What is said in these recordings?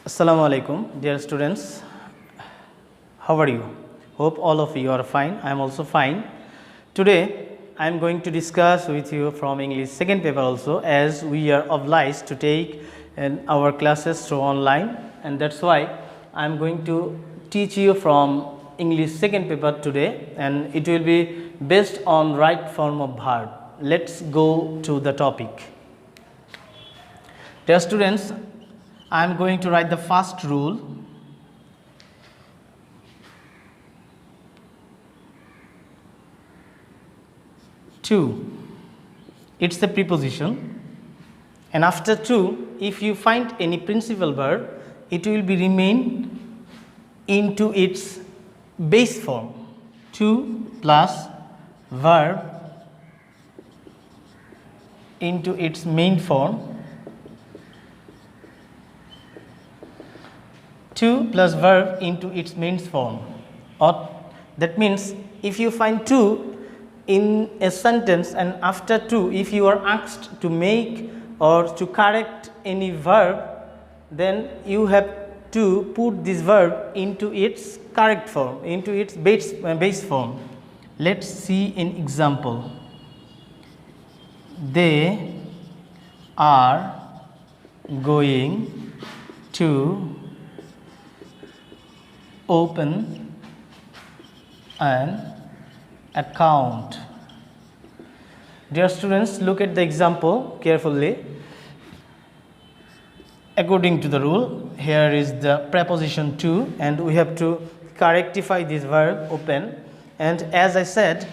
Assalamu alaikum, dear students. How are you? Hope all of you are fine. I am also fine. Today I am going to discuss with you from English second paper also, as we are obliged to take our classes through online, and that's why I am going to teach you from English second paper today, and it will be based on right form of verb. Let's go to the topic. Dear students, I am going to write the first rule. To, it's a preposition, and after to, if you find any principal verb, it will be remain into its base form. To plus verb into its main form. To plus verb into its main form, or that means if you find to in a sentence, and after to, if you are asked to make or to correct any verb, then you have to put this verb into its correct form, into its base form. Let's see an example. They are going to open an account. Dear students, look at the example carefully. According to the rule, here is the preposition to, and we have to correctify this verb open, and as I said,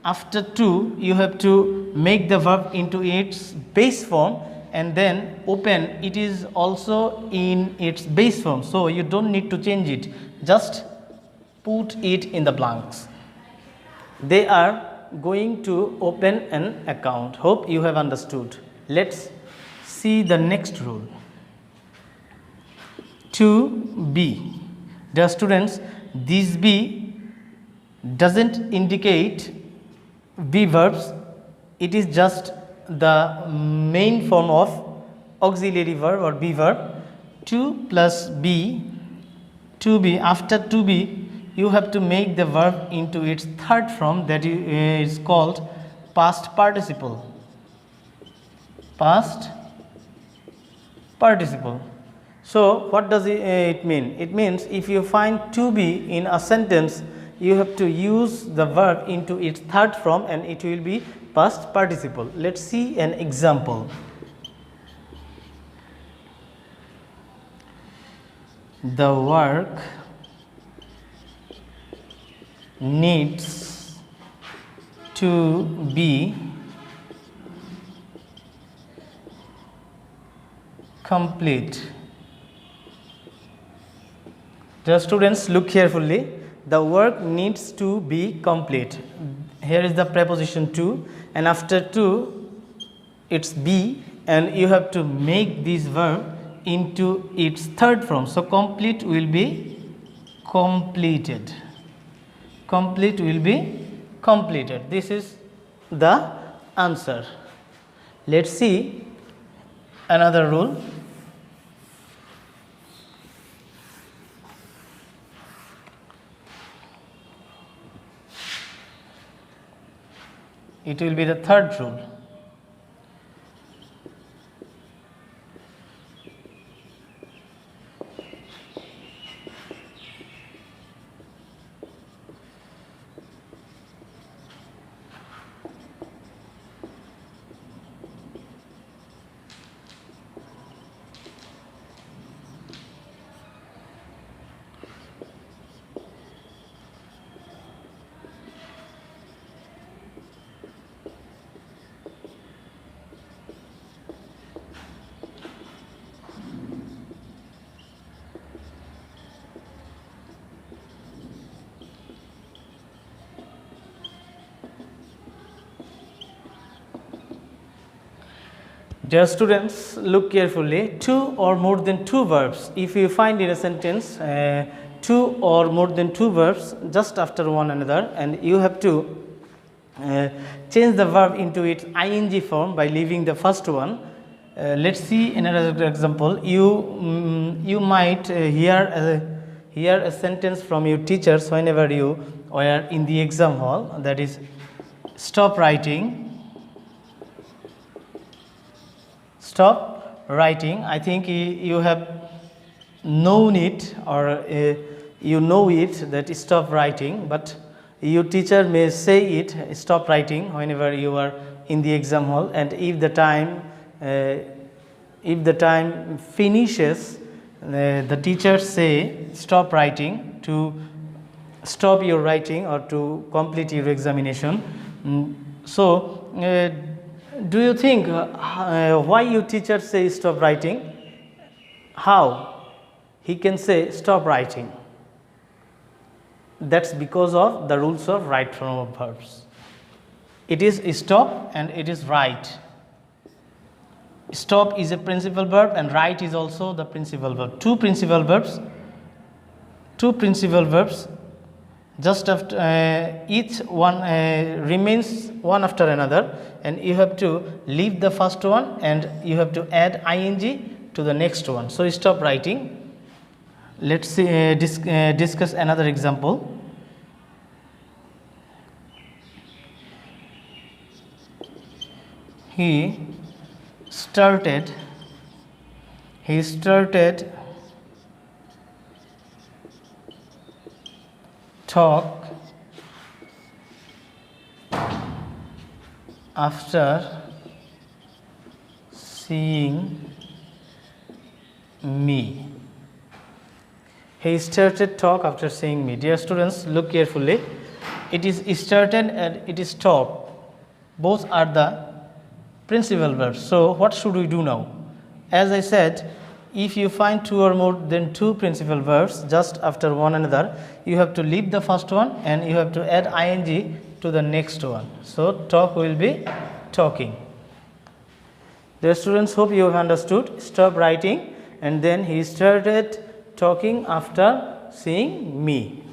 after to you have to make the verb into its base form, and then open, it is also in its base form, so you don't need to change it, just put it in the blanks. They are going to open an account. Hope you have understood. Let's see the next rule. To be. Dear students, this be doesn't indicate be verbs, it is just the main form of auxiliary verb or be verb. To plus be, to be, after to be you have to make the verb into its third form, that is called past participle. Past participle. So what does it mean? It means if you find to be in a sentence, you have to use the verb into its third form, and it will be past participle. Let's see an example. The work needs to be complete. The students, look carefully. The work needs to be complete. Here is the preposition to, and after to it's be, and you have to make this verb into its third form. So complete will be completed. Complete will be completed. This is the answer. Let's see another rule. It will be the third rule. Dear students, look carefully. Two or more than two verbs. If you find in a sentence two or more than two verbs just after one another, and you have to change the verb into its ing form by leaving the first one, Let's see another example. You might hear a sentence from your teachers whenever you were in the exam hall, that is, stop writing. Stop writing. I think you have known it, or you know it, that stop writing, but your teacher may say it, stop writing, whenever you are in the exam hall, and if the time finishes, the teachers say stop writing, to stop your writing or to complete your examination. So do you think why your teacher say stop writing? How he can say stop writing? That's because of the rules of right form of verbs. It is stop and it is write. Stop is a principal verb and write is also the principal verb. Two principal verbs, just after each one remains one after another, and you have to leave the first one and you have to add ing to the next one. So stop writing. Let's see, discuss another example. He started talk after seeing me. He started talk after seeing me. Dear students, look carefully. It is started and it is stopped. Both are the principal verbs. So what should we do now? As I said, if you find two or more than two principal verbs just after one another, you have to leave the first one and you have to add ing to the next one. So talk will be talking. Dear students, hope you have understood. Stop writing, and then he started talking after seeing me.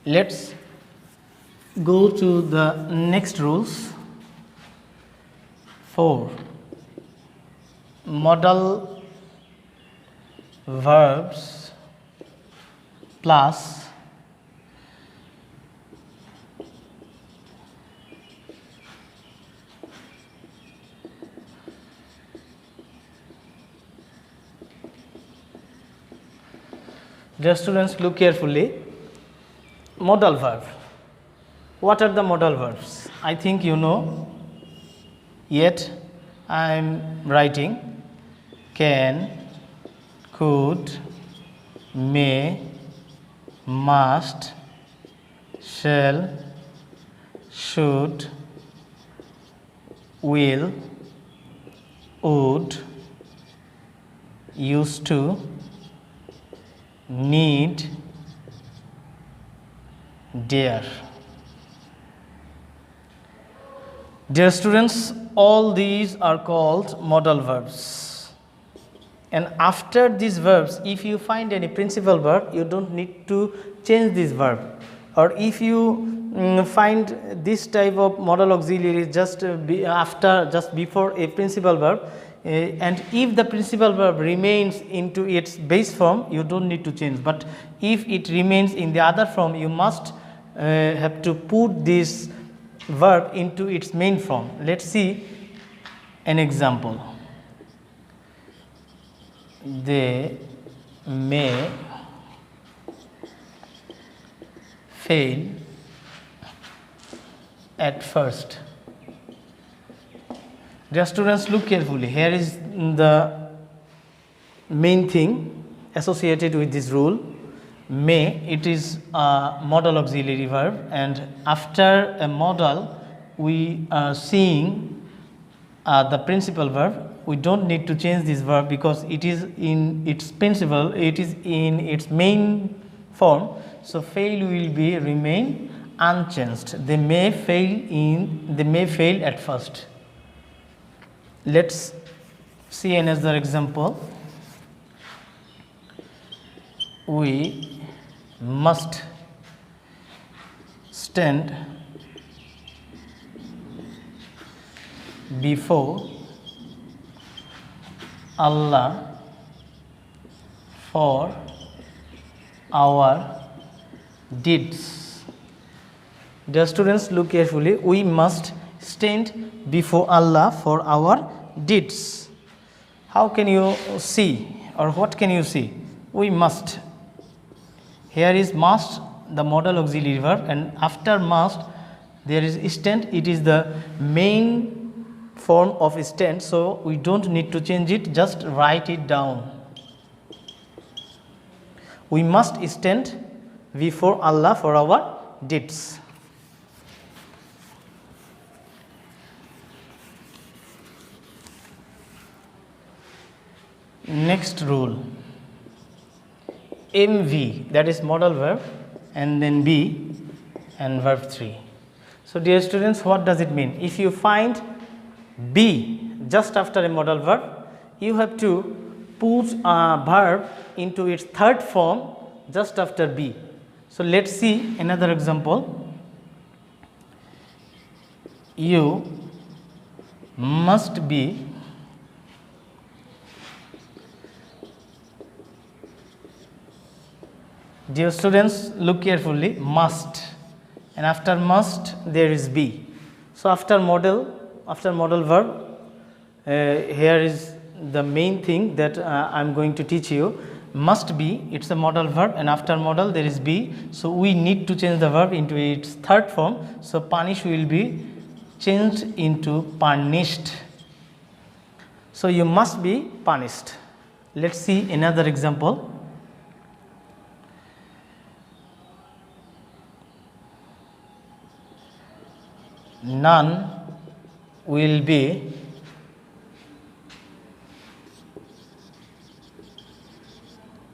Let's go to the next rules. 4. Modal verbs plus Dear students, look carefully. Modal verb. What are the modal verbs? I think you know. Yet I am writing can, could, may, must, shall, should, will, would, used to, need, dare. Dear students, all these are called modal verbs. And after these verbs, if you find any principal verb, you don't need to change this verb. Or if you find this type of modal auxiliary just before a principal verb, and if the principal verb remains into its base form, you don't need to change. But if it remains in the other form, you must have to put this verb into its main form. Let's see an example. They may fail at first. Dear students, look carefully. Here is the main thing associated with this rule. May, it is a modal auxiliary verb, and after a modal we are seeing the principal verb. We don't need to change this verb because it is in its principal, it is in its main form. So fail will be remain unchanged. They may fail at first. Let's see another example. We must stand before Allah for our deeds. Dear students, look carefully. We must stand before Allah for our deeds. How can you see, or what can you see? We must. Here is must, the modal auxiliary verb, and after must there is stand. It is the main form of stand, so we don't need to change it, just write it down. We must stand before Allah for our deeds. Next rule, MV, that is modal verb, and then be and verb 3. So dear students, what does it mean? If you find be just after a modal verb, you have to put a verb into its third form just after be. So let's see another example. You must be Dear students, look carefully, must, and after must there is be. So after modal verb, here is the main thing that I am going to teach you. Must be, it's a modal verb, and after modal there is be. So we need to change the verb into its third form. So punish will be changed into punished. So you must be punished. Let's see another example. None will be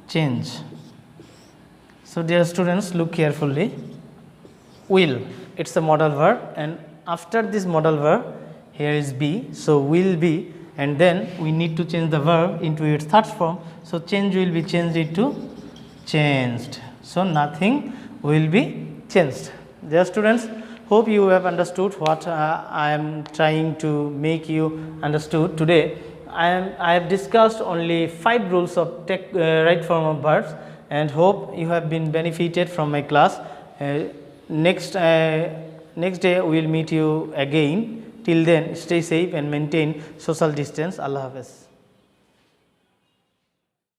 changed. So dear students, look carefully. Will, it's a modal verb, and after this modal verb here is be, so will be, and then we need to change the verb into its third form. So change will be changed into changed. So nothing will be changed. Dear students, hope you have understood what I am trying to make you understood today. I have discussed only 5 rules of right form of verbs, and hope you have been benefited from my class. Next day we will meet you again. Till then, stay safe and maintain social distance. Allah Hafiz.